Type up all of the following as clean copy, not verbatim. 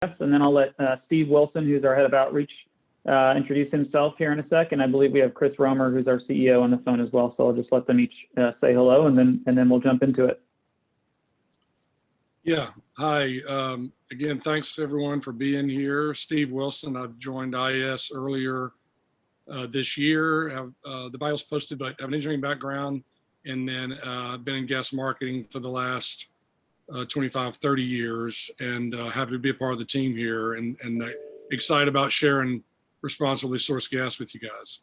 and then I'll let Steve Wilson, who's our head of outreach, introduce himself here in a sec. And I believe we have Chris Romer, who's our CEO, on the phone as well. So I'll just let them each say hello, and then we'll jump into it. Yeah, hi. Again, thanks to everyone for being here. Steve Wilson, I've joined IES earlier this year. Have the bio's posted, but have an engineering background, and then been in gas marketing for the last 25, 30 years, and happy to be a part of the team here, and excited about sharing responsibly sourced gas with you guys.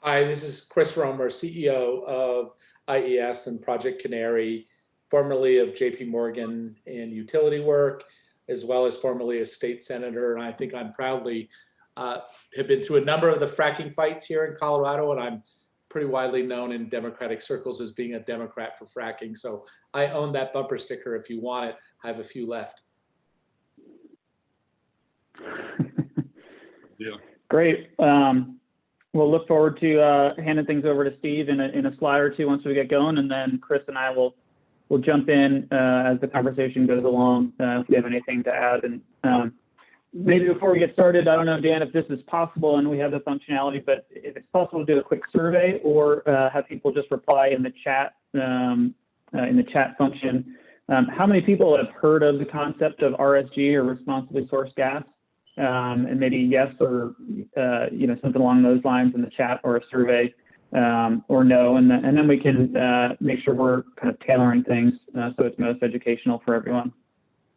Hi, this is Chris Romer, CEO of IES and Project Canary, formerly of JP Morgan in utility work, as well as formerly a state senator. And I think I'm proudly have been through a number of the fracking fights here in Colorado, and I'm pretty widely known in Democratic circles as being a Democrat for fracking. So I own that bumper sticker if you want it. I have a few left. Yeah. Great. We'll look forward to handing things over to Steve in a slide or two once we get going, and then Chris and I will jump in as the conversation goes along if we have anything to add. And maybe before we get started, I don't know, Dan, if this is possible and we have the functionality, but if it's possible to do a quick survey or have people just reply in the chat function. How many people have heard of the concept of RSG, or responsibly sourced gas? And maybe yes, or something along those lines in the chat, or a survey, or no, and then we can make sure we're kind of tailoring things so it's most educational for everyone.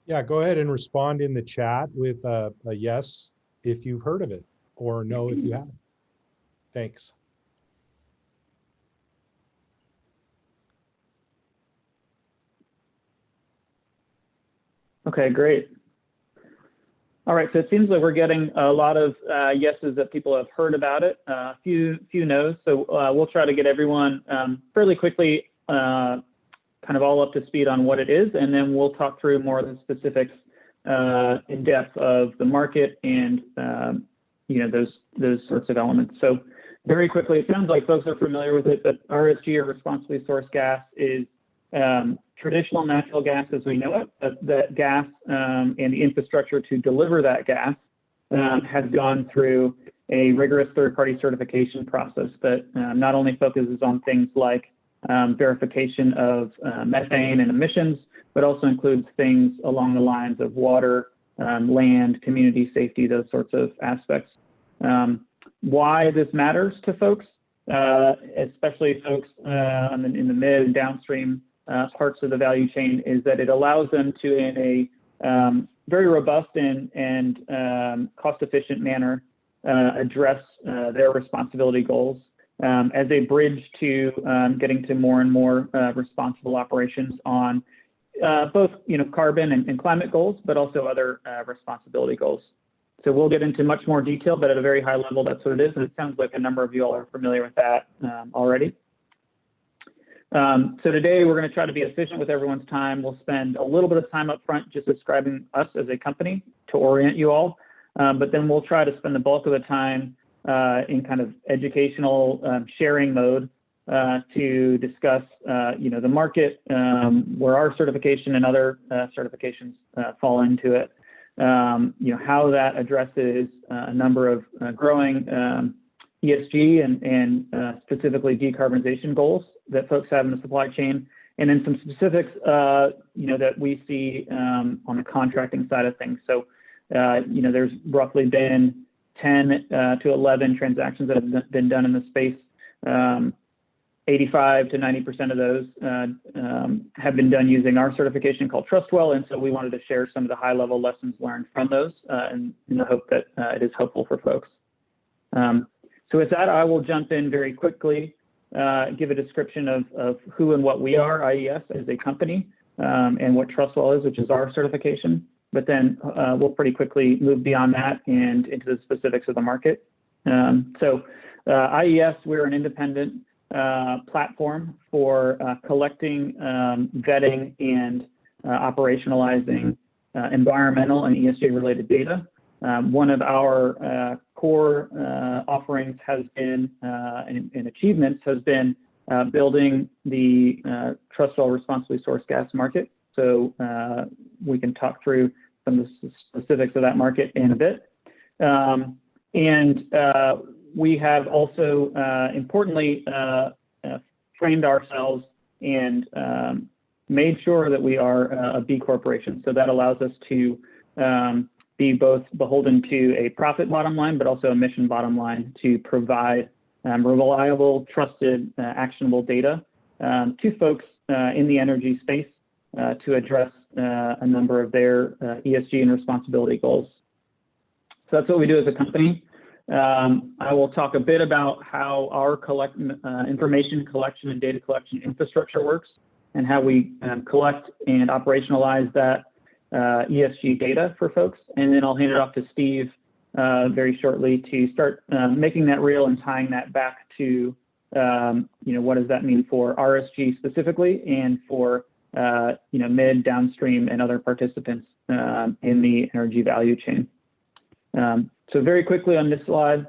Yeah, go ahead and respond in the chat with a yes if you've heard of it, or no if you haven't. Thanks. Okay, great. All right, so it seems like we're getting a lot of yeses that people have heard about it, a few no's. So we'll try to get everyone fairly quickly kind of all up to speed on what it is, and then we'll talk through more of the specifics in depth of the market and those sorts of elements. So very quickly, it sounds like folks are familiar with it, but RSG, or responsibly sourced gas, is traditional natural gas as we know it. That gas and the infrastructure to deliver that gas has gone through a rigorous third-party certification process that not only focuses on things like verification of methane and emissions, but also includes things along the lines of water, land, community safety, those sorts of aspects. Why this matters to folks, especially folks in the mid and downstream parts of the value chain, is that it allows them to, in a very robust and cost-efficient manner, address their responsibility goals as they bridge to getting to more and more responsible operations on both carbon and climate goals, but also other responsibility goals. So we'll get into much more detail, but at a very high level, that's what it is. And it sounds like a number of you all are familiar with that already. So today we're going to try to be efficient with everyone's time. We'll spend a little bit of time up front just describing us as a company to orient you all, but then we'll try to spend the bulk of the time in kind of educational sharing mode to discuss the market, where our certification and other certifications fall into it, how that addresses a number of growing ESG and specifically decarbonization goals that folks have in the supply chain, and then some specifics, that we see on the contracting side of things. So, there's roughly been 10 to 11 transactions that have been done in the space. 85 to 90% of those have been done using our certification called TrustWell, and so we wanted to share some of the high-level lessons learned from those, in the hope that it is helpful for folks. So with that, I will jump in very quickly, give a description of who and what we are, IES, as a company, and what TrustWell is, which is our certification. But then we'll pretty quickly move beyond that and into the specifics of the market. So IES, we're an independent platform for collecting, vetting, and operationalizing environmental and ESG-related data. One of our core offerings has been, and achievements has been, building the TrustWell responsibly sourced gas market. So we can talk through some of the specifics of that market in a bit. We have also, importantly, trained ourselves and made sure that we are a B corporation. So that allows us to be both beholden to a profit bottom line, but also a mission bottom line to provide reliable, trusted, actionable data to folks in the energy space to address a number of their ESG and responsibility goals. So that's what we do as a company. I will talk a bit about how our information collection and data collection infrastructure works and how we collect and operationalize that ESG data for folks. And then I'll hand it off to Steve very shortly to start making that real and tying that back to, what does that mean for RSG specifically and for, mid, downstream, and other participants in the energy value chain. So very quickly on this slide,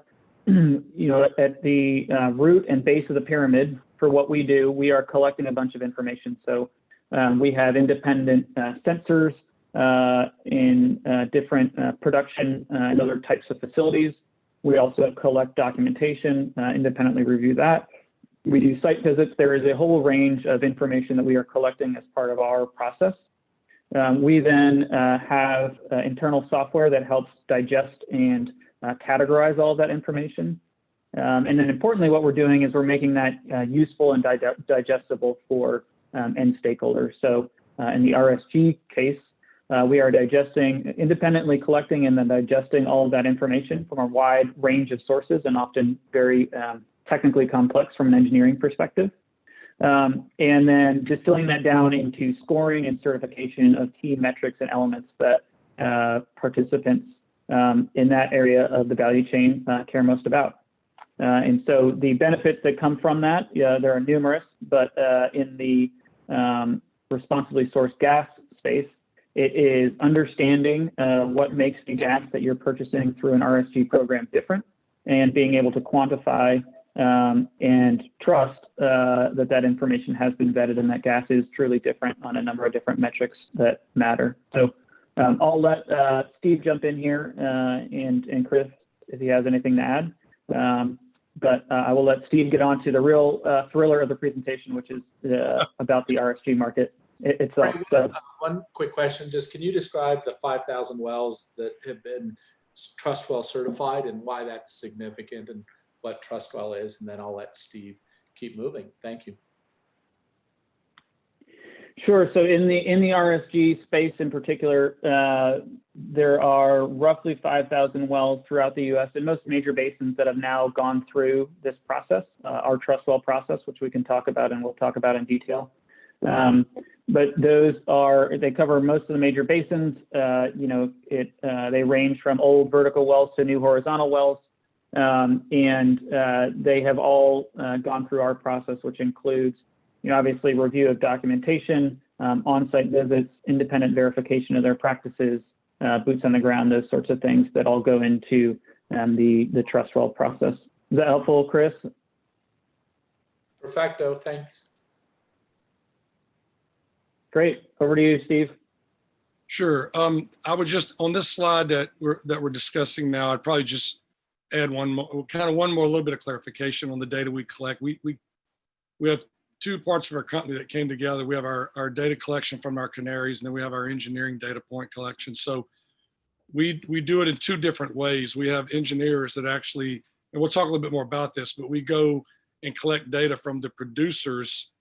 at the root and base of the pyramid for what we do, we are collecting a bunch of information. So we have independent sensors in different production and other types of facilities. We also collect documentation, independently review that. We do site visits. There is a whole range of information that we are collecting as part of our process. We then have internal software that helps digest and categorize all of that information. And then importantly, what we're doing is we're making that useful and digestible for end stakeholders. So in the RSG case, we are independently collecting and then digesting all of that information from a wide range of sources and often very technically complex from an engineering perspective. And then distilling that down into scoring and certification of key metrics and elements that participants in that area of the value chain care most about. And so the benefits that come from that, there are numerous, but in the responsibly sourced gas space, it is understanding what makes the gas that you're purchasing through an RSG program different and being able to quantify and trust that information has been vetted and that gas is truly different on a number of different metrics that matter. So I'll let Steve jump in here and Chris if he has anything to add. But I will let Steve get on to the real thriller of the presentation, which is about the RSG market itself. So, one quick question, just can you describe the 5,000 wells that have been TrustWell certified and why that's significant and what TrustWell is, and then I'll let Steve keep moving. Thank you. Sure. So in the RSG space in particular, there are roughly 5,000 wells throughout the U.S. in most major basins that have now gone through this process, our TrustWell process, which we can talk about and we'll talk about in detail. But they cover most of the major basins. They range from old vertical wells to new horizontal wells. And they have all gone through our process, which includes, obviously review of documentation, on-site visits, independent verification of their practices, boots on the ground, those sorts of things that all go into the TrustWell process. Is that helpful, Chris? Perfecto, thanks. Great. Over to you, Steve. Sure. I would just, on this slide that we're discussing now, I'd probably just add one more little bit of clarification on the data we collect. We have two parts of our company that came together. We have our data collection from our canaries, and then we have our engineering data point collection. So we do it in two different ways. We have engineers that actually, and we'll talk a little bit more about this, but we go and collect data from the producers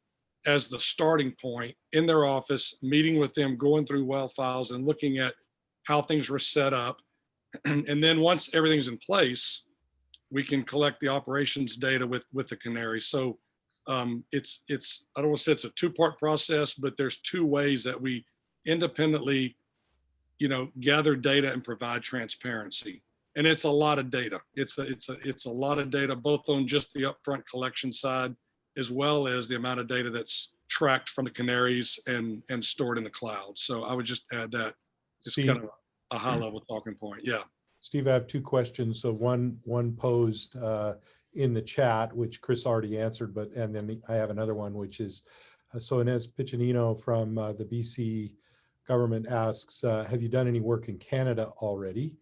as the starting point in their office, meeting with them, going through well files and looking at how things were set up. And then once everything's in place, we can collect the operations data with the canary. So it's I don't want to say it's a two-part process, but there's two ways that we independently, gather data and provide transparency. And it's a lot of data. It's a lot of data, both on just the upfront collection side, as well as the amount of data that's tracked from the canaries and stored in the cloud. So I would just add that. It's kind of a high level talking point. Yeah. Steve, I have two questions. So one posed in the chat, which Chris already answered, and then I have another one, which is So Inez Piccinino from the BC government asks, have you done any work in Canada already?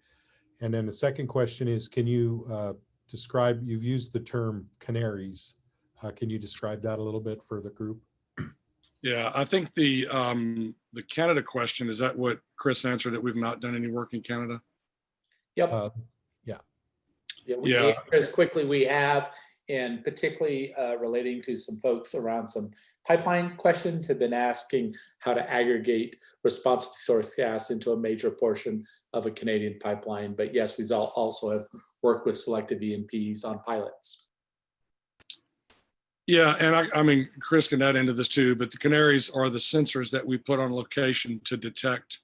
And then the second question is, can you describe, you've used the term canaries. Can you describe that a little bit for the group? Yeah, I think the Canada question, is that what Chris answered, that we've not done any work in Canada? Yep. Yeah. We answer as quickly we have, and particularly relating to some folks around some pipeline questions, have been asking how to aggregate responsibly sourced gas into a major portion of a Canadian pipeline. But yes, we also have worked with selective E&Ps on pilots. Yeah, and I mean, Chris can add into this too, but the canaries are the sensors that we put on location to detect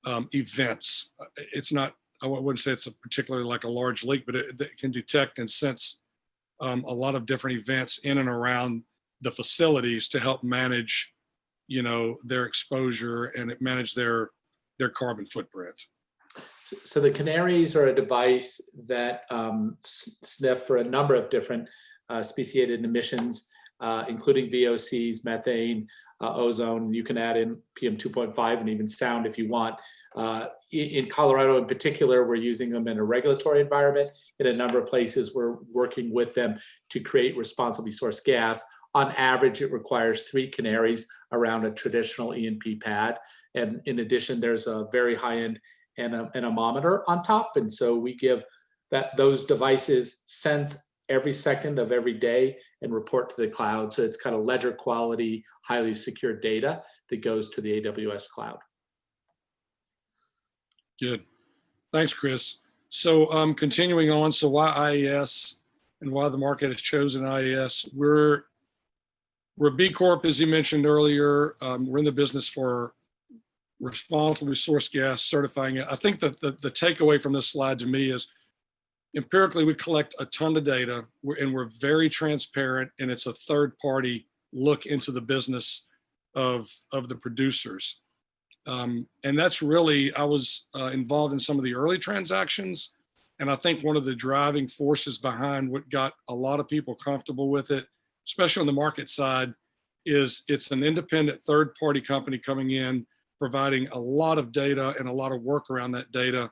events. It's not, I wouldn't say it's a particularly like a large leak, but it can detect and sense a lot of different events in and around the facilities to help manage, you know, their exposure and manage their carbon footprint. So the canaries are a device that sniff for a number of different speciated emissions, including VOCs, methane, ozone. You can add in PM 2.5 and even sound if you want. In Colorado in particular, we're using them in a regulatory environment. In a number of places, we're working with them to create responsibly sourced gas. On average, it requires 3 canaries around a traditional E&P pad. And in addition, there's a very high-end anemometer on top. And so we give those devices sense every second of every day and report to the cloud. So it's kind of ledger quality, highly secure data that goes to the AWS cloud. Good. Thanks, Chris. So continuing on, so why IES and why the market has chosen IES? We're B Corp, as you mentioned earlier. We're in the business for responsibly sourced gas, certifying it. I think that the takeaway from this slide to me is empirically, we collect a ton of data and we're very transparent, and it's a third party look into the business of the producers. And that's really, I was involved in some of the early transactions. And I think one of the driving forces behind what got a lot of people comfortable with it, especially on the market side, is it's an independent third party company coming in, providing a lot of data and a lot of work around that data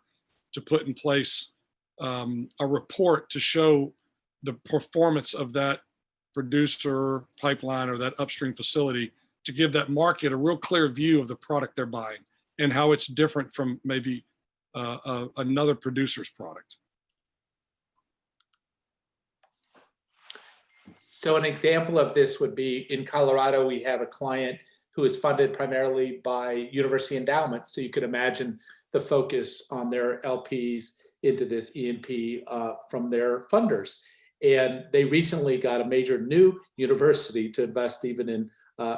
to put in place a report to show the performance of that producer pipeline or that upstream facility, to give that market a real clear view of the product they're buying and how it's different from maybe another producer's product. So an example of this would be in Colorado, we have a client who is funded primarily by university endowments. So you could imagine the focus on their LPs into this E&P from their funders. And they recently got a major new university to invest even in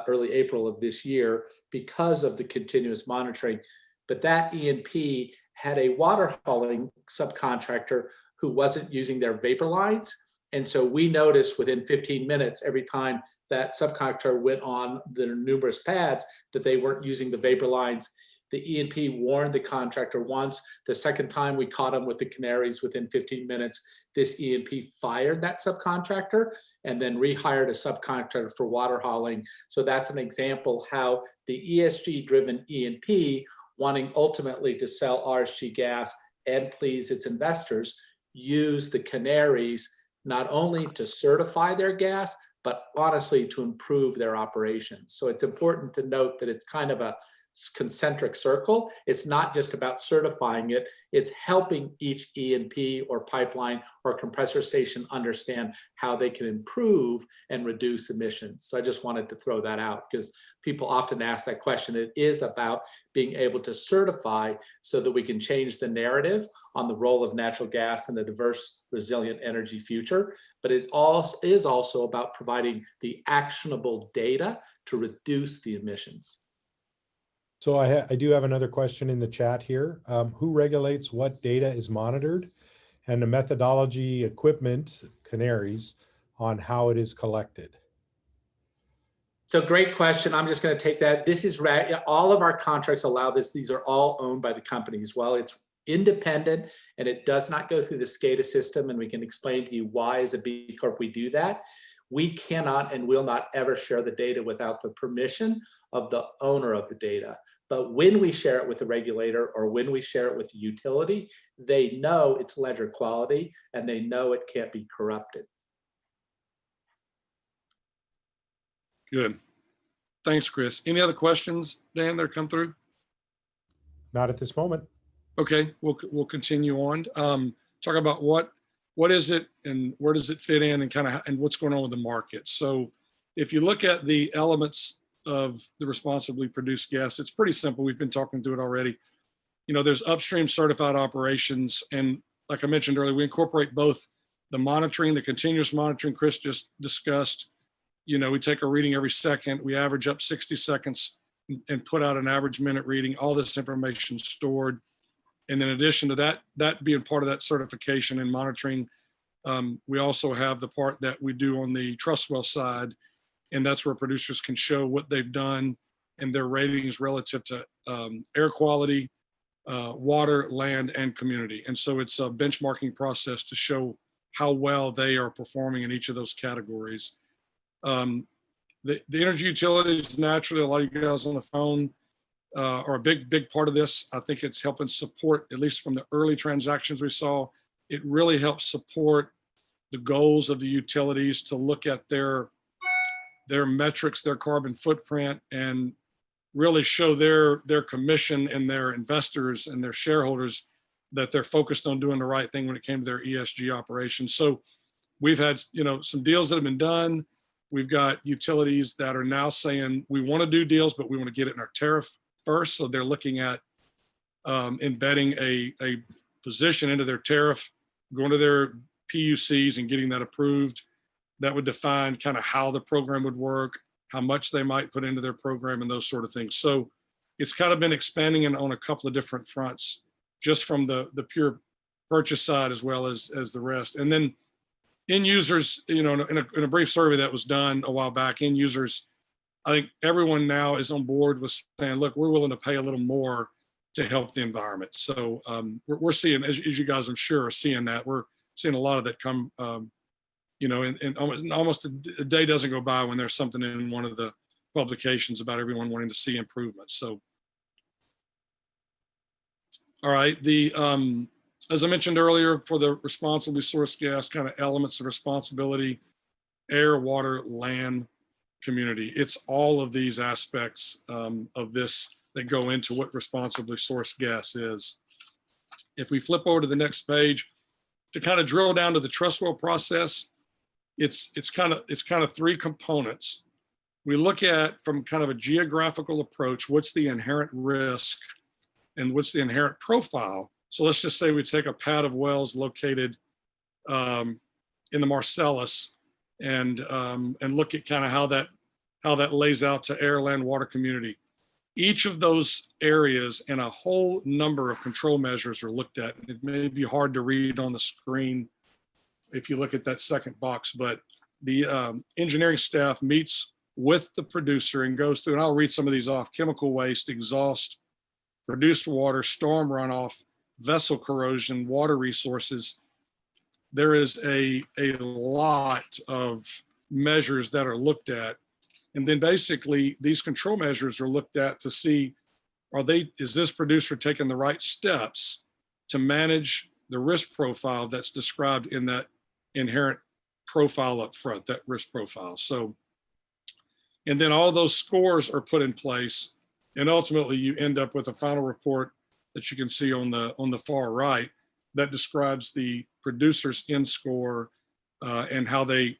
early April of this year because of the continuous monitoring. But that E&P had a water hauling subcontractor who wasn't using their vapor lines. And so we noticed within 15 minutes, every time that subcontractor went on their numerous pads, that they weren't using the vapor lines. The E&P warned the contractor once. The second time we caught him with the canaries within 15 minutes, this E&P fired that subcontractor and then rehired a subcontractor for water hauling. So that's an example how the ESG-driven E&P, wanting ultimately to sell RSG gas and please its investors, use the canaries not only to certify their gas, but honestly to improve their operations. So it's important to note that it's kind of a concentric circle. It's not just about certifying it, it's helping each E&P or pipeline or compressor station understand how they can improve and reduce emissions. So I just wanted to throw that out because people often ask that question. It is about being able to certify so that we can change the narrative on the role of natural gas in a diverse, resilient energy future. But it is also about providing the actionable data to reduce the emissions. So I do have another question in the chat here. Who regulates what data is monitored and the methodology, equipment, canaries, on how it is collected? So great question. I'm just going to take that. This is all of our contracts allow this. These are all owned by the company as well. It's independent and it does not go through the SCADA system. And we can explain to you why as a B Corp we do that. We cannot and will not ever share the data without the permission of the owner of the data. But when we share it with the regulator or when we share it with the utility, they know it's ledger quality and they know it can't be corrupted. Good. Thanks, Chris. Any other questions, Dan, that come through? Not at this moment. Okay, we'll continue on. Talk about what is it and where does it fit in, and kind of and what's going on with the market. So if you look at the elements of the responsibly produced gas, it's pretty simple. We've been talking through it already. You know, there's upstream certified operations, and like I mentioned earlier, we incorporate both the monitoring, the continuous monitoring Chris just discussed. You know, we take a reading every second, we average up 60 seconds and put out an average minute reading, all this information stored. And in addition to that being part of that certification and monitoring, we also have the part that we do on the trust well side, and that's where producers can show what they've done and their ratings relative to air quality, water, land, and community. And so it's a benchmarking process to show how well they are performing in each of those categories. The energy utilities, naturally, a lot of you guys on the phone are a big part of this. I think it's helping support, at least from the early transactions we saw, it really helps support the goals of the utilities to look at their metrics, their carbon footprint, and really show their commission and their investors and their shareholders that they're focused on doing the right thing when it came to their ESG operations. So we've had, you know, some deals that have been done. We've got utilities that are now saying we want to do deals, but we want to get it in our tariff first. So they're looking at embedding a position into their tariff, going to their PUCs and getting that approved. That would define kind of how the program would work, how much they might put into their program, and those sort of things. So it's kind of been expanding on a couple of different fronts, just from the pure purchase side as well as the rest. And then end users, you know, in a brief survey that was done a while back, end users, I think everyone now is on board with saying, look, we're willing to pay a little more to help the environment. So we're seeing, as you guys I'm sure are seeing that, we're seeing a lot of that come, you know, and almost a day doesn't go by when there's something in one of the publications about everyone wanting to see improvements. So, all right, as I mentioned earlier, for the responsibly sourced gas kind of elements of responsibility, air, water, land, community. It's all of these aspects of this that go into what responsibly sourced gas is. If we flip over to the next page, to kind of drill down to the trust well process, it's kind of three components. We look at, from kind of a geographical approach, what's the inherent risk and what's the inherent profile. So let's just say we take a pad of wells located in the Marcellus and look at kind of how that lays out to air, land, water, community. Each of those areas and a whole number of control measures are looked at. It may be hard to read on the screen if you look at that second box, but the engineering staff meets with the producer and goes through, and I'll read some of these off: chemical waste, exhaust, produced water, storm runoff, vessel corrosion, water resources. There is a lot of measures that are looked at. And then basically these control measures are looked at to see, is this producer taking the right steps to manage the risk profile that's described in that inherent profile up front, that risk profile. So, and then all those scores are put in place, and ultimately you end up with a final report that you can see on the far right that describes the producer's end score and how they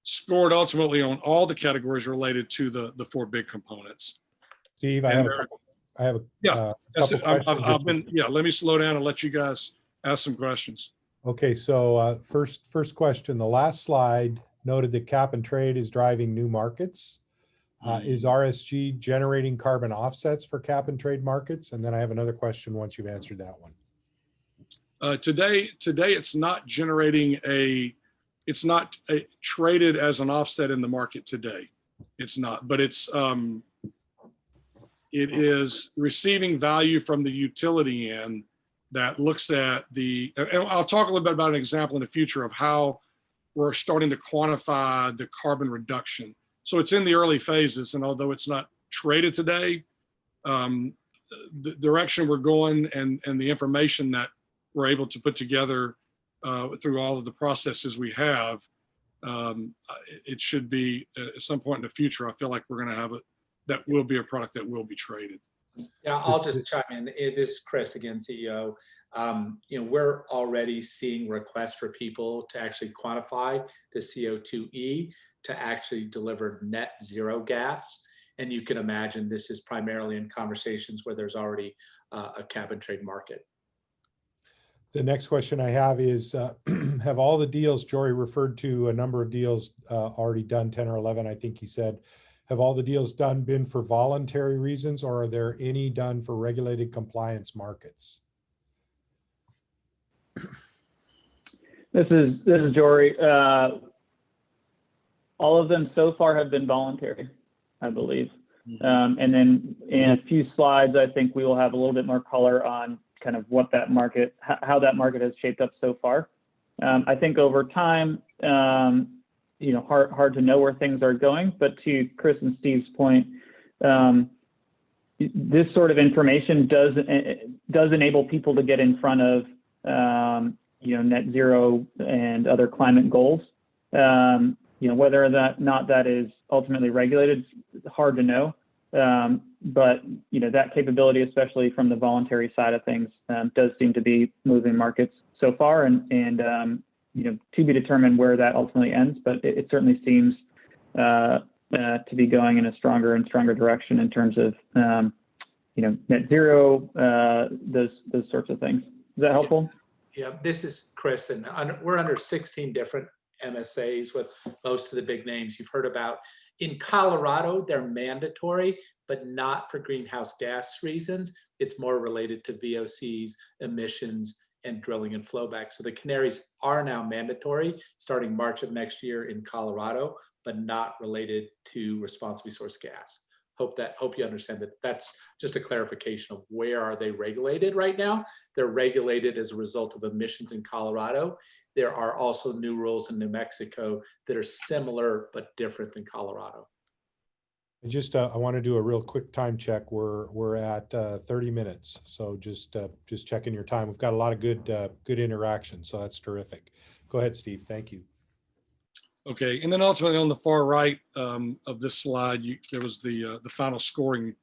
scored ultimately on all the categories related to the four big components. Steve, I have a couple questions. Let me slow down and let you guys ask some questions. Okay, so first question. The last slide noted that cap and trade is driving new markets. Is RSG generating carbon offsets for cap and trade markets? And then I have another question once you've answered that one. Today it's not generating it's not traded as an offset in the market today. It's not, but it is receiving value from the utility end that looks at and I'll talk a little bit about an example in the future of how we're starting to quantify the carbon reduction. So it's in the early phases, and although it's not traded today, the direction we're going and the information that we're able to put together through all of the processes we have, it should be at some point in the future, I feel like we're going to have that will be a product that will be traded. Yeah, I'll just chime in. This is Chris again, CEO. We're already seeing requests for people to actually quantify the CO2e to actually deliver net zero gas. And you can imagine this is primarily in conversations where there's already a cap and trade market. The next question I have is, have all the deals, Jory referred to a number of deals already done, 10 or 11, I think he said, have all the deals done been for voluntary reasons, or are there any done for regulated compliance markets? This is Jory. All of them so far have been voluntary, I believe. And then in a few slides, I think we will have a little bit more color on kind of what that market, how that market has shaped up so far. I think over time, hard to know where things are going, but to Chris and Steve's point, this sort of information does enable people to get in front of net zero and other climate goals. Whether or not that is ultimately regulated, it's hard to know. But that capability, especially from the voluntary side of things, does seem to be moving markets so far, and to be determined where that ultimately ends. But it certainly seems to be going in a stronger and stronger direction in terms of net zero, those sorts of things. Is that helpful? Yeah, this is Chris, and we're under 16 different MSAs with most of the big names you've heard about. In Colorado, they're mandatory, but not for greenhouse gas reasons. It's more related to VOCs, emissions, and drilling and flowback. So the canaries are now mandatory starting March of next year in Colorado, but not related to responsibly sourced gas. Hope you understand that. That's just a clarification of where are they regulated right now. They're regulated as a result of emissions in Colorado. There are also new rules in New Mexico that are similar but different than Colorado. I want to do a real quick time check. We're at 30 minutes, so just checking your time. We've got a lot of good interaction, so that's terrific. Go ahead, Steve. Thank you. Okay, and then ultimately on the far right of this slide, there was the final scoring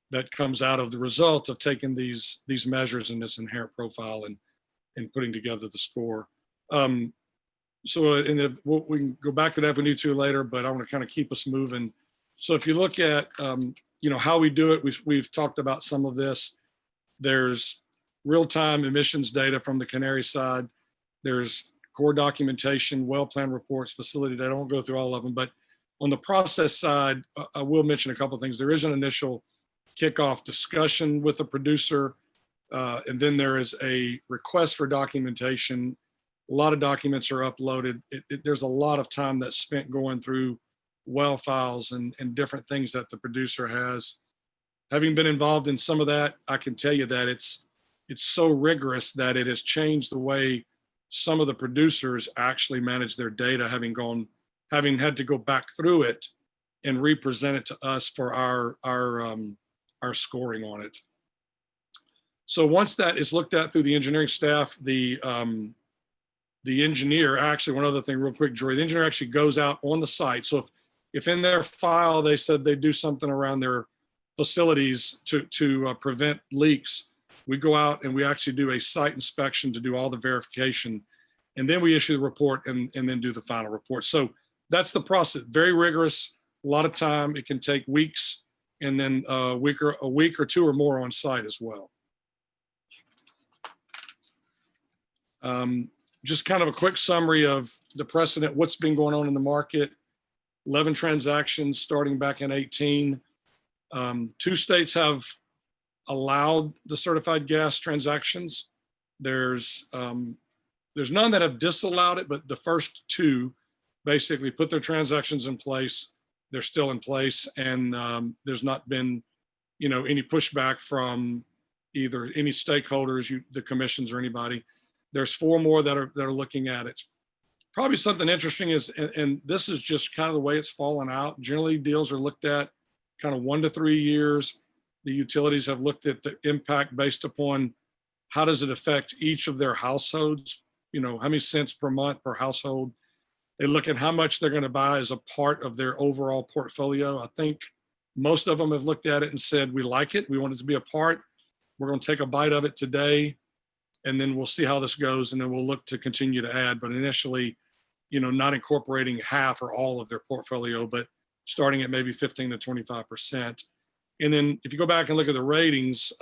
that comes out of the result of taking these measures in this inherent profile and putting together the score. We can go back to that if we need to later, but I want to kind of keep us moving. So if you look at how we do it, we've talked about some of this. There's real-time emissions data from the Canary side. There's core documentation, well plan reports, facility data. I won't go through all of them, but on the process side, I will mention a couple of things. There is an initial kickoff discussion with the producer, and then there is a request for documentation. A lot of documents are uploaded. There's a lot of time that's spent going through well files and different things that the producer has. Having been involved in some of that, I can tell you that it's so rigorous that it has changed the way some of the producers actually manage their data, having had to go back through it and represent it to us for our scoring on it. So once that is looked at through the engineering staff, the engineer, actually, one other thing real quick, Jory, the engineer actually goes out on the site. So if in their file they said they do something around their facilities to prevent leaks, we go out and we actually do a site inspection to do all the verification, and then we issue the report and then do the final report. So that's the process. Very rigorous, a lot of time. It can take weeks, and then a week or two or more on site as well. Just kind of a quick summary of the precedent, what's been going on in the market. 11 transactions starting back in 2018. 2 states have allowed the certified gas transactions. There's none that have disallowed it, but the first 2 basically put their transactions in place. They're still in place, and there's not been, any pushback from either any stakeholders, the commissions, or anybody. There's 4 more that are looking at it. probably something interesting is, and this is just kind of the way it's fallen out. Generally, deals are looked at kind of 1 to 3 years. The utilities have looked at the impact based upon how does it affect each of their households, how many cents per month per household. They look at how much they're going to buy as a part of their overall portfolio. I think most of them have looked at it and said, we like it. We want it to be a part. We're going to take a bite of it today, and then we'll see how this goes. And then we'll look to continue to add, but initially, not incorporating half or all of their portfolio, but starting at maybe 15 to 25%. And then if you go back and look at the ratings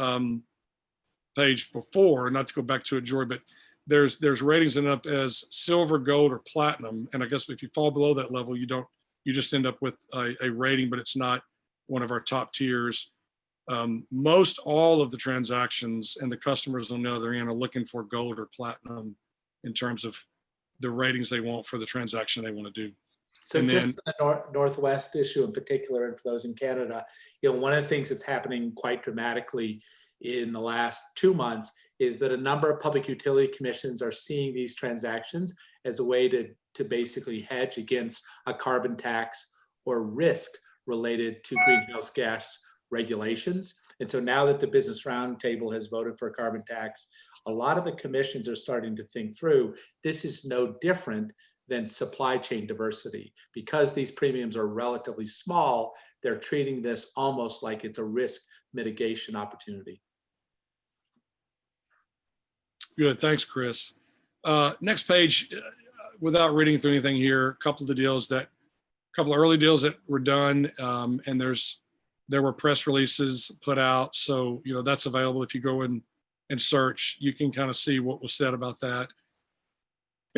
page before, not to go back to it, Joy, but there's ratings in up as silver, gold, or platinum. And I guess if you fall below that level, you just end up with a rating, but it's not one of our top tiers. Most all of the transactions and the customers on the other end are looking for gold or platinum in terms of the ratings they want for the transaction they want to do. So and just then, the Northwest issue in particular, and for those in Canada, one of the things that's happening quite dramatically in the last 2 months is that a number of public utility commissions are seeing these transactions as a way to basically hedge against a carbon tax or risk related to greenhouse gas regulations. And so now that the Business Roundtable has voted for a carbon tax, a lot of the commissions are starting to think through, this is no different than supply chain diversity. Because these premiums are relatively small, they're treating this almost like it's a risk mitigation opportunity. good, thanks, Chris. Next page, without reading through anything here, a couple of early deals that were done, and there were press releases put out. So, that's available. If you go in and search, you can kind of see what was said about that.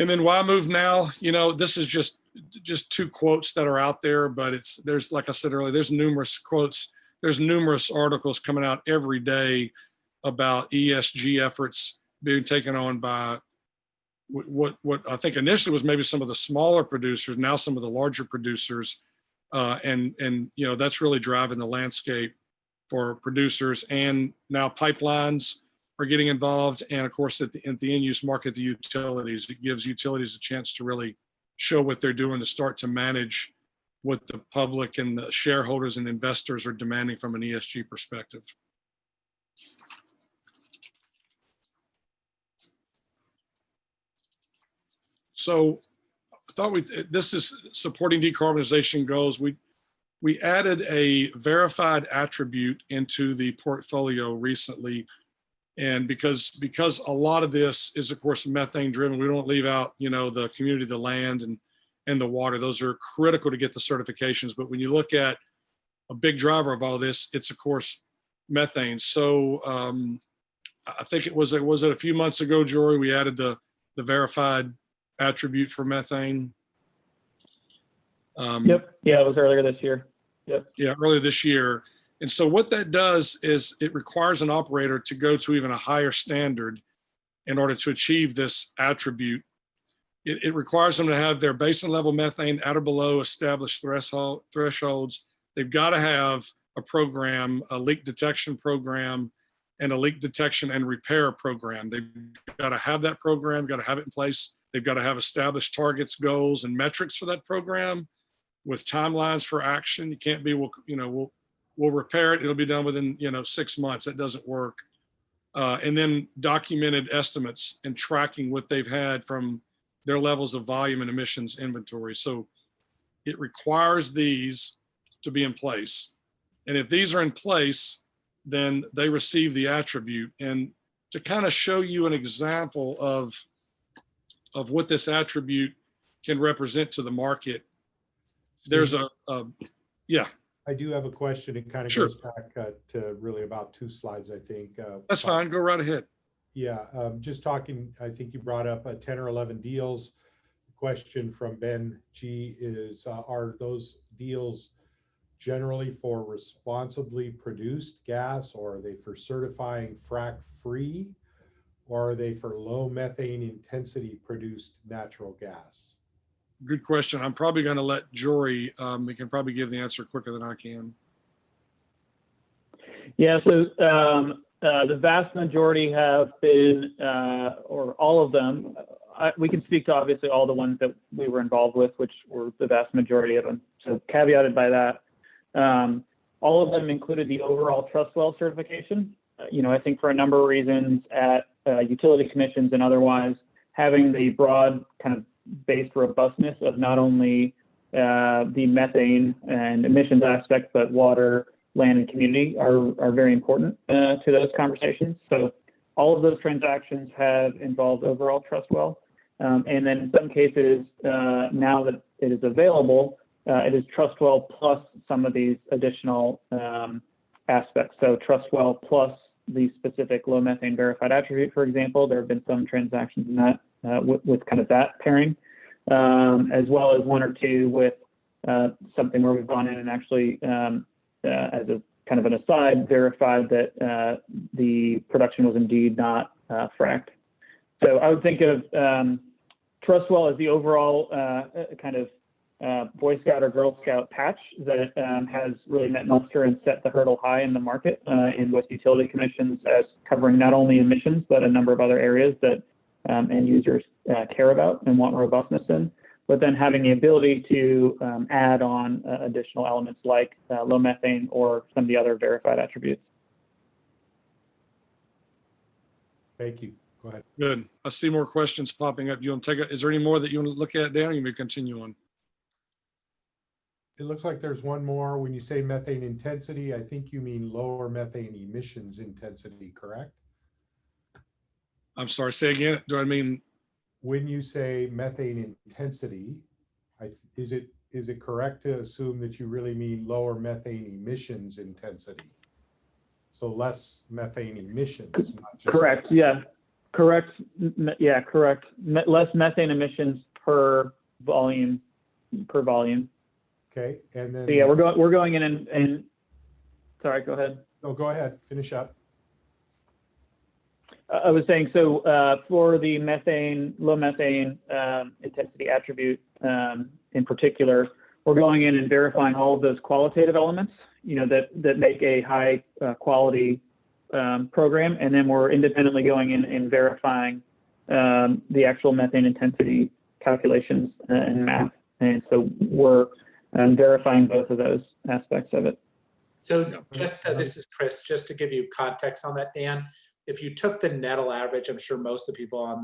And then why move now? This is just 2 quotes that are out there, but there's, like I said earlier, there's numerous quotes. There's numerous articles coming out every day about ESG efforts being taken on by what I think initially was maybe some of the smaller producers, now some of the larger producers. And that's really driving the landscape for producers, and now pipelines are getting involved. And of course, at the end use market, the utilities, it gives utilities a chance to really show what they're doing to start to manage what the public and the shareholders and investors are demanding from an ESG perspective. So I thought this is supporting decarbonization goals. We added a verified attribute into the portfolio recently. And because a lot of this is, of course, methane driven, we don't leave out, the community, the land, and the water. Those are critical to get the certifications. But when you look at a big driver of all this, it's, of course, methane. So I think it was a few months ago, Jory, we added the verified attribute for methane. Yep. Yeah, it was earlier this year. Yep. Yeah, earlier this year. And so what that does is it requires an operator to go to even a higher standard in order to achieve this attribute. It requires them to have their basin level methane at or below established thresholds. They've got to have a program, a leak detection program, and a leak detection and repair program. They've got to have that program, got to have it in place. They've got to have established targets, goals, and metrics for that program with timelines for action. You can't be, we'll repair it. It'll be done within, 6 months. That doesn't work. And then documented estimates and tracking what they've had from their levels of volume and emissions inventory. So it requires these to be in place. And if these are in place, then they receive the attribute. And to kind of show you an example of what this attribute can represent to the market, there's yeah. I do have a question. It kind of Sure. goes back to really about 2 slides, I think. That's fine. Go right ahead. Yeah, just talking, I think you brought up 10 or 11 deals. The question from Ben G is, are those deals generally for responsibly produced gas, or are they for certifying frac free, or are they for low methane intensity produced natural gas? Good question. I'm probably going to let Jory, he can probably give the answer quicker than I can. Yeah, so the vast majority have been, or all of them, we can speak to obviously all the ones that we were involved with, which were the vast majority of them. So caveated by that, all of them included the overall trust well certification. I think for a number of reasons at utility commissions and otherwise, having the broad kind of based robustness of not only the methane and emissions aspect, but water, land, and community are very important to those conversations. So all of those transactions have involved overall trust well. And then in some cases, now that it is available, it is trust well plus some of these additional aspects. So trust well plus the specific low methane verified attribute, for example. There have been some transactions in that with kind of that pairing, as well as one or two with something where we've gone in and actually, as a kind of an aside, verified that the production was indeed not fracked. So I would think of trust well as the overall kind of Boy Scout or Girl Scout patch that has really met muster and set the hurdle high in the market in with utility commissions as covering not only emissions, but a number of other areas that end users care about and want robustness in, but then having the ability to add on additional elements like low methane or some of the other verified attributes. Thank you. Go ahead. Good. I see more questions popping up. You want to take is there any more that you want to look at, Dan? You may continue on. It looks like there's one more. When you say methane intensity, I think you mean lower methane emissions intensity, correct? I'm sorry, say again. Do I mean? When you say methane intensity, is it correct to assume that you really mean lower methane emissions intensity? So less methane emissions, not just. Correct. Yeah. Correct. Yeah. Correct. Less methane emissions per volume. Okay, and then. So yeah, we're going in and sorry, go ahead. Oh, go ahead. Finish up. I was saying, so for the low methane intensity attribute in particular, we're going in and verifying all of those qualitative elements, that make a high quality program, and then we're independently going in and verifying the actual methane intensity calculations and math, and so we're verifying both of those aspects of it. So just this is Chris, just to give you context on that, Dan. If you took the nettle average, I'm sure most of the people on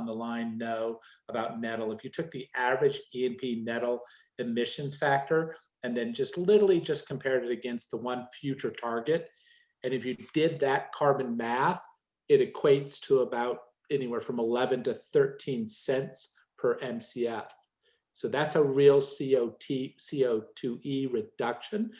the line know about nettle. If you took the average E&P nettle emissions factor and then just literally just compared it against the one future target, and if you did that carbon math, it equates to about anywhere from 11 to 13 cents per MCF. So that's a real CO2e reduction.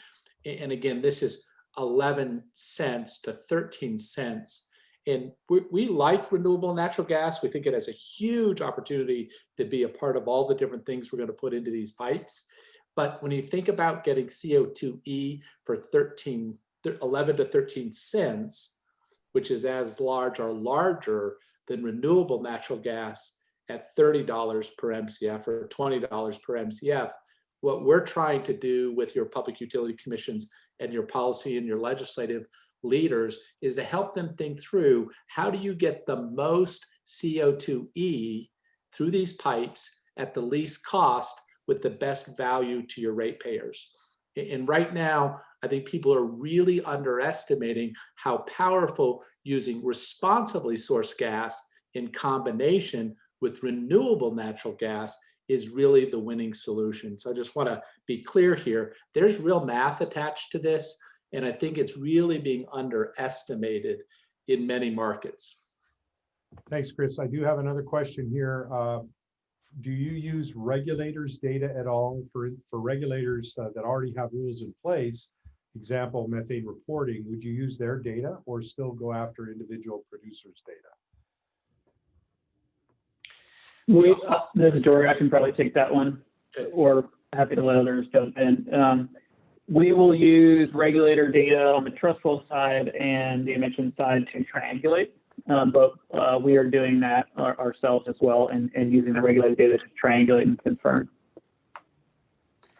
And again, this is 11 cents to 13 cents. And we like renewable natural gas. We think it has a huge opportunity to be a part of all the different things we're going to put into these pipes. But when you think about getting CO2e for 11 to 13 cents, which is as large or larger than renewable natural gas at $30 per MCF or $20 per MCF, what we're trying to do with your public utility commissions and your policy and your legislative leaders is to help them think through, how do you get the most CO2e through these pipes at the least cost with the best value to your ratepayers? And right now, I think people are really underestimating how powerful using responsibly sourced gas in combination with renewable natural gas is really the winning solution. So I just want to be clear here. There's real math attached to this, and I think it's really being underestimated in many markets. Thanks, Chris. I do have another question here. Do you use regulators' data at all for regulators that already have rules in place? Example, methane reporting. Would you use their data or still go after individual producers' data? This is Jory. I can probably take that one, or happy to let others jump in. We will use regulator data on the trust well side and the emission side to triangulate, but we are doing that ourselves as well and using the regulator data to triangulate and confirm.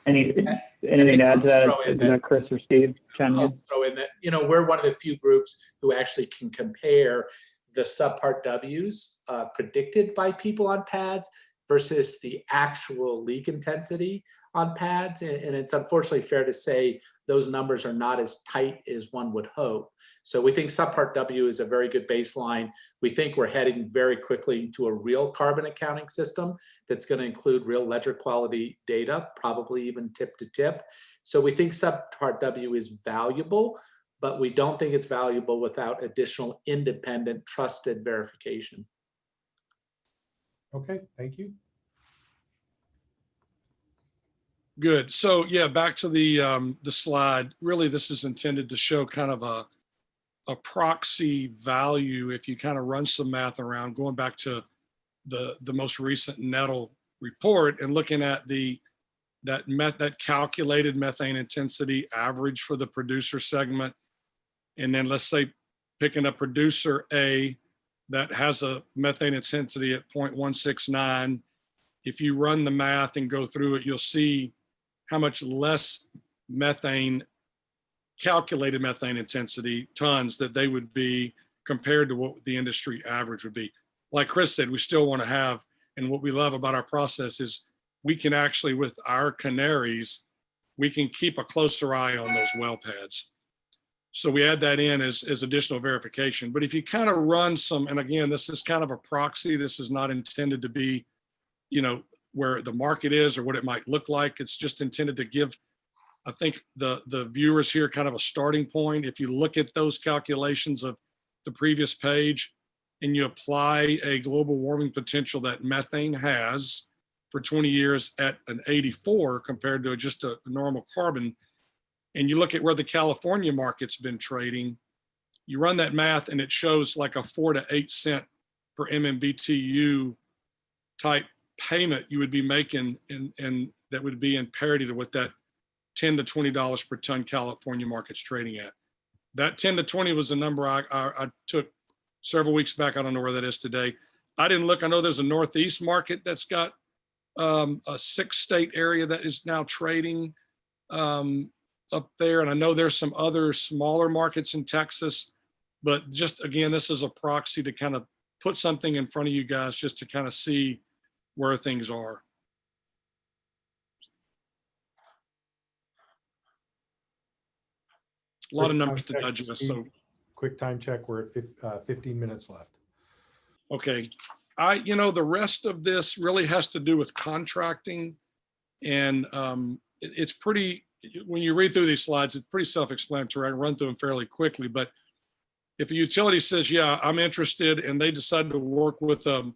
Anything to add to that, Chris or Steve? I'll throw in that, we're one of the few groups who actually can compare the subpart W's predicted by people on pads versus the actual leak intensity on pads. And it's unfortunately fair to say those numbers are not as tight as one would hope. So we think subpart W is a very good baseline. We think we're heading very quickly to a real carbon accounting system that's going to include real ledger quality data, probably even tip to tip. So we think subpart W is valuable, but we don't think it's valuable without additional independent trusted verification. Okay, thank you. Good. So yeah, back to the slide. Really, this is intended to show kind of a proxy value if you kind of run some math around, going back to the most recent Nettle report and looking at that calculated methane intensity average for the producer segment. And then let's say picking a producer A that has a methane intensity at 0.169. If you run the math and go through it, you'll see how much less methane, calculated methane intensity tons that they would be compared to what the industry average would be. Like Chris said, we still want to have, and what we love about our process is we can actually, with our canaries, we can keep a closer eye on those well pads. So we add that in as additional verification. But if you kind of run some, and again, this is kind of a proxy, this is not intended to be, where the market is or what it might look like. It's just intended to give, I think, the viewers here kind of a starting point. If you look at those calculations of the previous page and you apply a global warming potential that methane has for 20 years at an 84 compared to just a normal carbon, and you look at where the California market's been trading, you run that math and it shows like a 4 to 8 cent per MMBTU type payment you would be making, and that would be in parity to what that $10 to $20 per ton California market's trading at. That 10 to 20 was a number I took several weeks back. I don't know where that is today. I didn't look. I know there's a Northeast market that's got a 6-state area that is now trading up there. And I know there's some other smaller markets in Texas, but just again, this is a proxy to kind of put something in front of you guys just to kind of see where things are. A lot of numbers to digest. So quick time check. We're at 15 minutes left. Okay. The rest of this really has to do with contracting, and it's pretty, when you read through these slides, it's pretty self-explanatory. I can run through them fairly quickly, but if a utility says, yeah, I'm interested, and they decide to work with an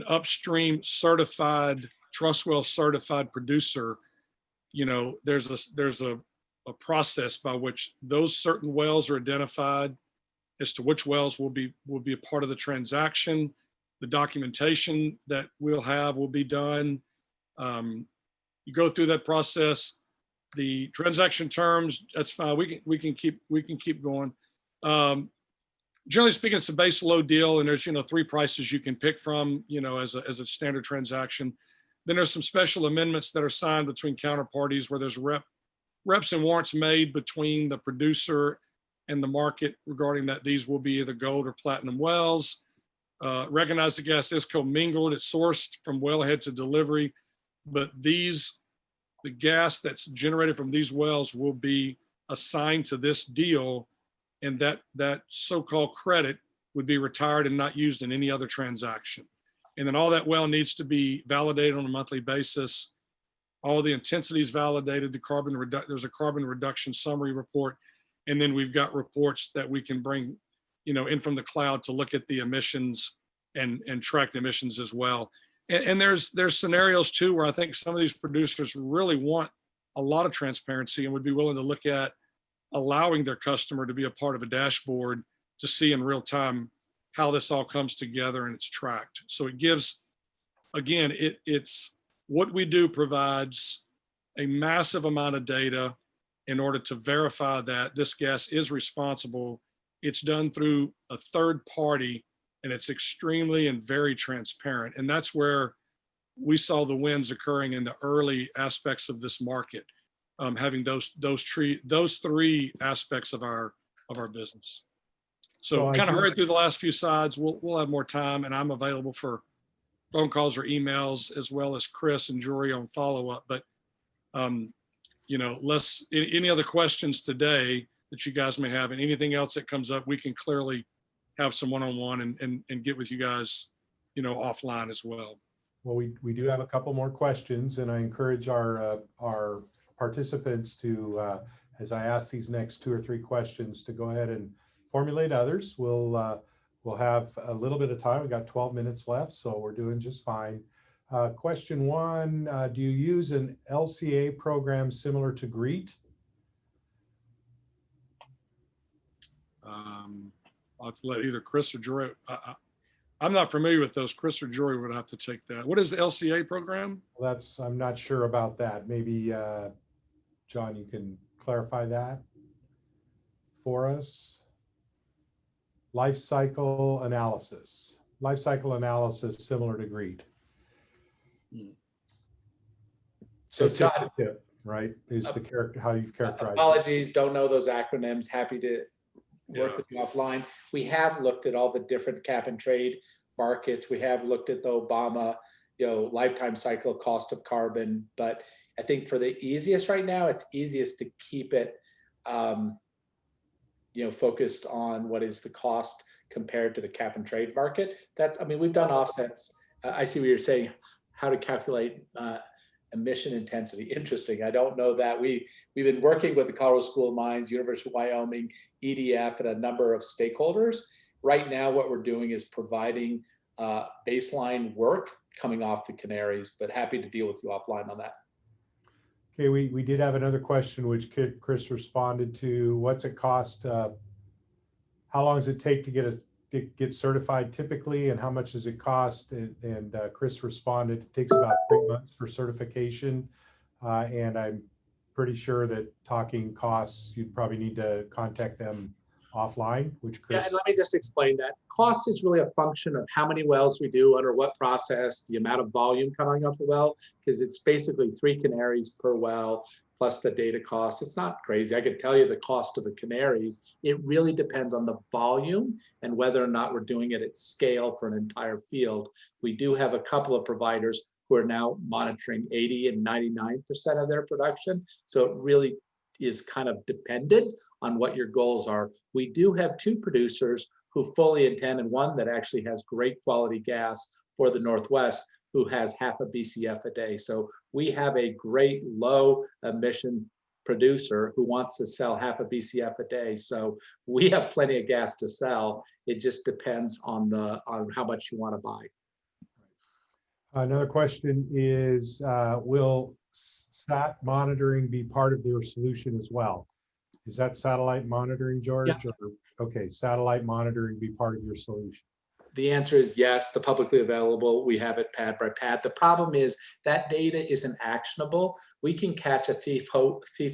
upstream certified, TrustWell certified producer, there's a process by which those certain wells are identified as to which wells will be a part of the transaction. The documentation that we'll have will be done. You go through that process. The transaction terms, that's fine. We can keep going. Generally speaking, it's a base load deal, and there's 3 prices you can pick from, as a standard transaction. Then there's some special amendments that are signed between counterparties where there's reps and warrants made between the producer and the market regarding that these will be either gold or platinum wells. Recognize the gas is commingled, it's sourced from wellhead to delivery, but the gas that's generated from these wells will be assigned to this deal, and that so-called credit would be retired and not used in any other transaction. And then all that well needs to be validated on a monthly basis. All the intensities validated, there's a carbon reduction summary report, and then we've got reports that we can bring in from the cloud to look at the emissions and track the emissions as well. And there's scenarios too where I think some of these producers really want a lot of transparency and would be willing to look at allowing their customer to be a part of a dashboard to see in real time how this all comes together and it's tracked. So it gives, again, it's what we do provides a massive amount of data in order to verify that this gas is responsible. It's done through a third party, and it's extremely and very transparent. And that's where we saw the wins occurring in the early aspects of this market, having those 3 aspects of our business. So I kind of do- hurried through the last few slides. We'll have more time, and I'm available for phone calls or emails, as well as Chris and Jory on follow-up. But any other questions today that you guys may have, and anything else that comes up, we can clearly have some one-on-one and get with you guys, offline as well. Well, we do have a couple more questions, and I encourage our participants to, as I ask these next 2 or 3 questions, to go ahead and formulate others. We'll have a little bit of time. We've got 12 minutes left, so we're doing just fine. Question 1, do you use an LCA program similar to GREET? I'll have to let either Chris or Jory. I'm not familiar with those. Chris or Jory would have to take that. What is the LCA program? Well, I'm not sure about that. Maybe, John, you can clarify that for us. Life cycle analysis. Life cycle analysis similar to GREET. So John, tip, right, is the character, how you've characterized it. apologies, don't know those acronyms. Happy to work with you offline. We have looked at all the different cap and trade markets. We have looked at the Obama, lifetime cycle cost of carbon. But I think for the easiest right now, it's easiest to keep it, focused on what is the cost compared to the cap and trade market. We've done offsets. I see what you're saying, how to calculate emission intensity. Interesting. I don't know that. We've been working with the Colorado School of Mines, University of Wyoming, EDF, and a number of stakeholders. Right now, what we're doing is providing baseline work coming off the Canaries, but happy to deal with you offline on that. Okay, we did have another question which Chris responded to. What's it cost? How long does it take to get certified typically, and how much does it cost? And Chris responded, it takes about 3 months for certification. And I'm pretty sure that talking costs, you'd probably need to contact them offline, which Chris. Yeah, and let me just explain that. Cost is really a function of how many wells we do, under what process, the amount of volume coming off the well, because it's basically 3 Canaries per well, plus the data cost. It's not crazy. I could tell you the cost of the Canaries. It really depends on the volume and whether or not we're doing it at scale for an entire field. We do have a couple of providers who are now monitoring 80 and 99% of their production. So it really is kind of dependent on what your goals are. We do have 2 producers who fully intend, and one that actually has great quality gas for the Northwest, who has half a BCF a day. So we have a great low emission producer who wants to sell half a BCF a day. So we have plenty of gas to sell. It just depends on how much you want to buy. Another question is, will SAT monitoring be part of their solution as well? Is that satellite monitoring, George? Yeah. Okay, satellite monitoring be part of your solution? The answer is yes, the publicly available, we have it pad by pad. The problem is that data isn't actionable. We can catch a thief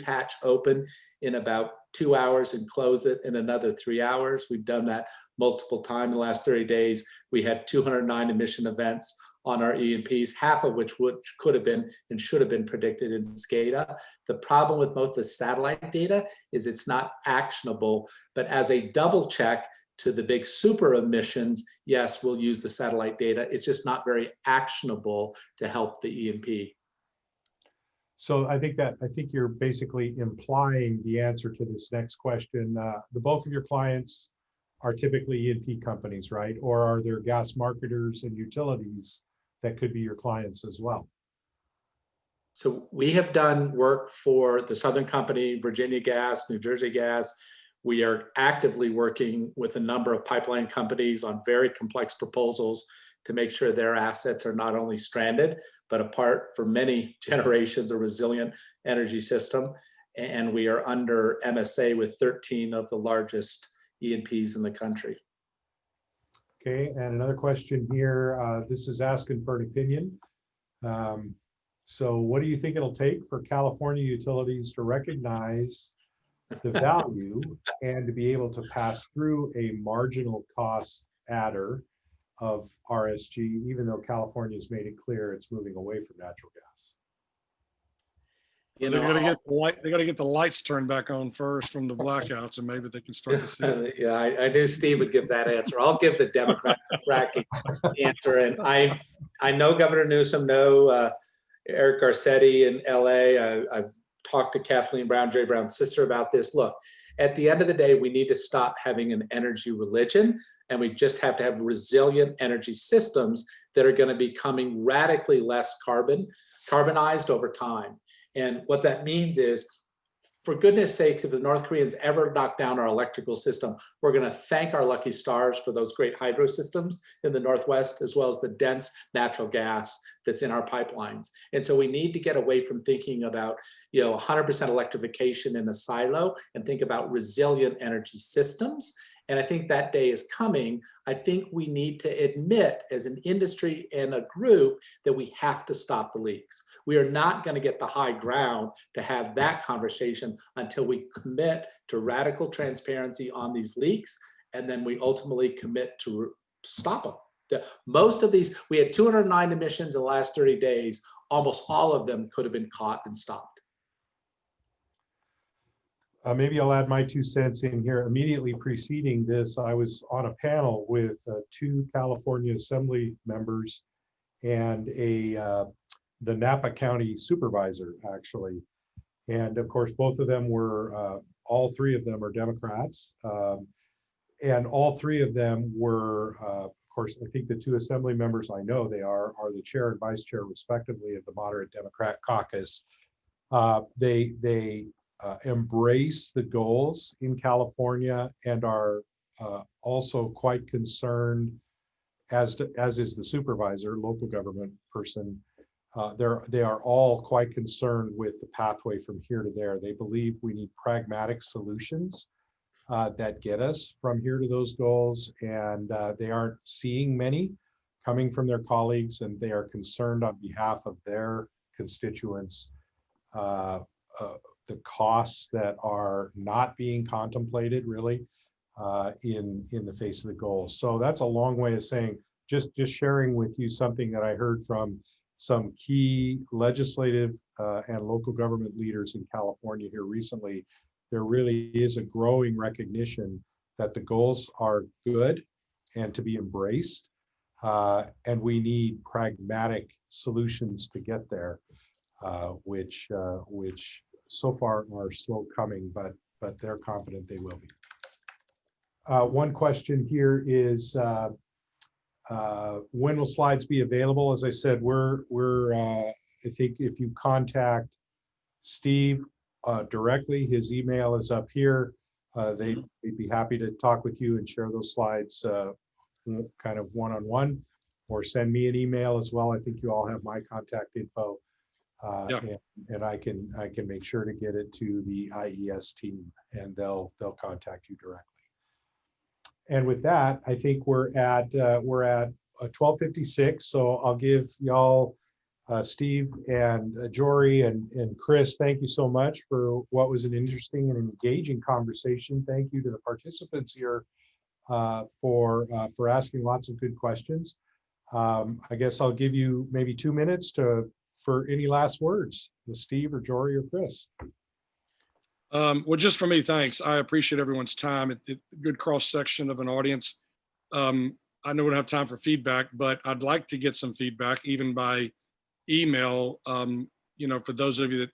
hatch open in about 2 hours and close it in another 3 hours. We've done that multiple times in the last 30 days. We had 209 emission events on our E&Ps, half of which could have been and should have been predicted in SCADA. The problem with most of the satellite data is it's not actionable, but as a double check to the big super emissions, yes, we'll use the satellite data. It's just not very actionable to help the E&P. So I think you're basically implying the answer to this next question. The bulk of your clients are typically E&P companies, right? Or are there gas marketers and utilities that could be your clients as well? So we have done work for the Southern Company, Virginia Gas, New Jersey Gas. We are actively working with a number of pipeline companies on very complex proposals to make sure their assets are not only stranded, but a part for many generations, a resilient energy system. And we are under MSA with 13 of the largest E&Ps in the country. Okay, and another question here. This is asking for an opinion. So what do you think it'll take for California utilities to recognize the value and to be able to pass through a marginal cost adder of RSG, even though California has made it clear it's moving away from natural gas? You They're know, gonna get the light. They got to get the lights turned back on first from the blackouts, and maybe they can start to see. yeah, I knew Steve would give that answer. I'll give the Democrat fracking answer. And I know Governor Newsom, know Eric Garcetti in LA. I've talked to Kathleen Brown, Jay Brown's sister, about this. Look, at the end of the day, we need to stop having an energy religion, and we just have to have resilient energy systems that are going to be becoming radically less carbonized over time. And what that means is, for goodness sakes, if the North Koreans ever knock down our electrical system, we're going to thank our lucky stars for those great hydro systems in the Northwest, as well as the dense natural gas that's in our pipelines. And so we need to get away from thinking about, 100% electrification in a silo and think about resilient energy systems. And I think that day is coming. I think we need to admit as an industry and a group that we have to stop the leaks. We are not going to get the high ground to have that conversation until we commit to radical transparency on these leaks, and then we ultimately commit to stop them. Most of these, we had 209 emissions in the last 30 days. Almost all of them could have been caught and stopped. Maybe I'll add my 2 cents in here. Immediately preceding this, I was on a panel with 2 California Assembly members and the Napa County supervisor, actually. And of course, both of them were, all 3 of them are Democrats. And all 3 of them were, of course, I think the 2 Assembly members I know they are the chair and vice chair, respectively, of the moderate Democrat caucus. They embrace the goals in California and are also quite concerned, as is the supervisor, local government person. They are all quite concerned with the pathway from here to there. They believe we need pragmatic solutions that get us from here to those goals, and they aren't seeing many coming from their colleagues, and they are concerned on behalf of their constituents. The costs that are not being contemplated really in the face of the goals. So that's a long way of saying, just sharing with you something that I heard from some key legislative and local government leaders in California here recently. There really is a growing recognition that the goals are good and to be embraced, and we need pragmatic solutions to get there, which so far are slow coming, but they're confident they will be. One question here is, when will slides be available? As I said, I think if you contact Steve directly, his email is up here. They'd be happy to talk with you and share those slides kind of one-on-one, or send me an email as well. I think you all have my contact info. Yeah. And I can make sure to get it to the IES team, and they'll contact you directly. And with that, I think we're at 12:56. So I'll give y'all, Steve and Jory and Chris, thank you so much for what was an interesting and engaging conversation. Thank you to the participants here for asking lots of good questions. I guess I'll give you maybe 2 minutes for any last words, with Steve or Jory or Chris. Well, just for me, thanks. I appreciate everyone's time. Good cross section of an audience. I know we don't have time for feedback, but I'd like to get some feedback, even by email. For those of you that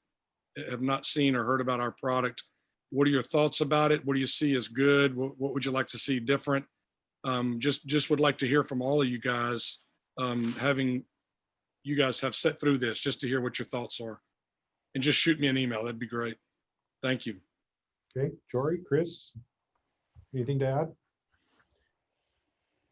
have not seen or heard about our product, what are your thoughts about it? What do you see as good? What would you like to see different? Just would like to hear from all of you guys, having you guys have set through this, just to hear what your thoughts are, and just shoot me an email. That'd be great. Thank you. Okay, Jory, Chris, anything to add?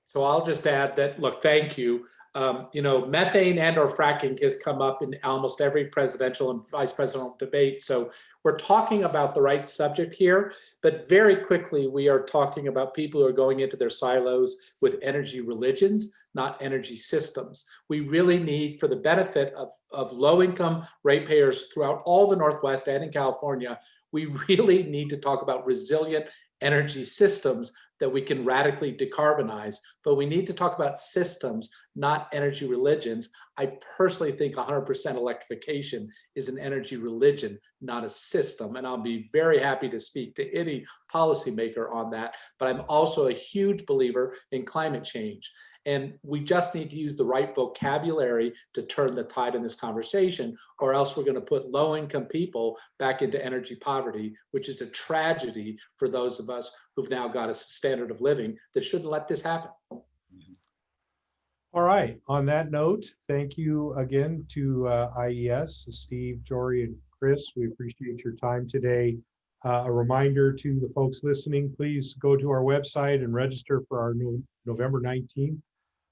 So I'll just add that, look, thank you. Methane and or fracking has come up in almost every presidential and vice presidential debate. So we're talking about the right subject here, but very quickly we are talking about people who are going into their silos with energy religions, not energy systems. We really need, for the benefit of low-income ratepayers throughout all the Northwest and in California, we really need to talk about resilient energy systems that we can radically decarbonize, but we need to talk about systems, not energy religions. I personally think 100% electrification is an energy religion, not a system. And I'll be very happy to speak to any policymaker on that. But I'm also a huge believer in climate change. And we just need to use the right vocabulary to turn the tide in this conversation, or else we're going to put low-income people back into energy poverty, which is a tragedy for those of us who've now got a standard of living that shouldn't let this happen. All right. On that note, thank you again to IES, Steve, Jory, and Chris. We appreciate your time today. A reminder to the folks listening, please go to our website and register for our new November 19th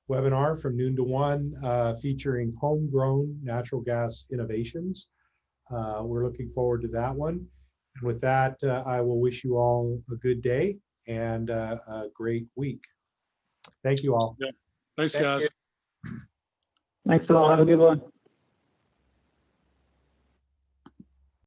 webinar from noon to 1, featuring homegrown natural gas innovations. We're looking forward to that one. And with that, I will wish you all a good day and a great week. Thank you all. Yeah. Thanks, Thank guys. you. Thanks all. Have a good one.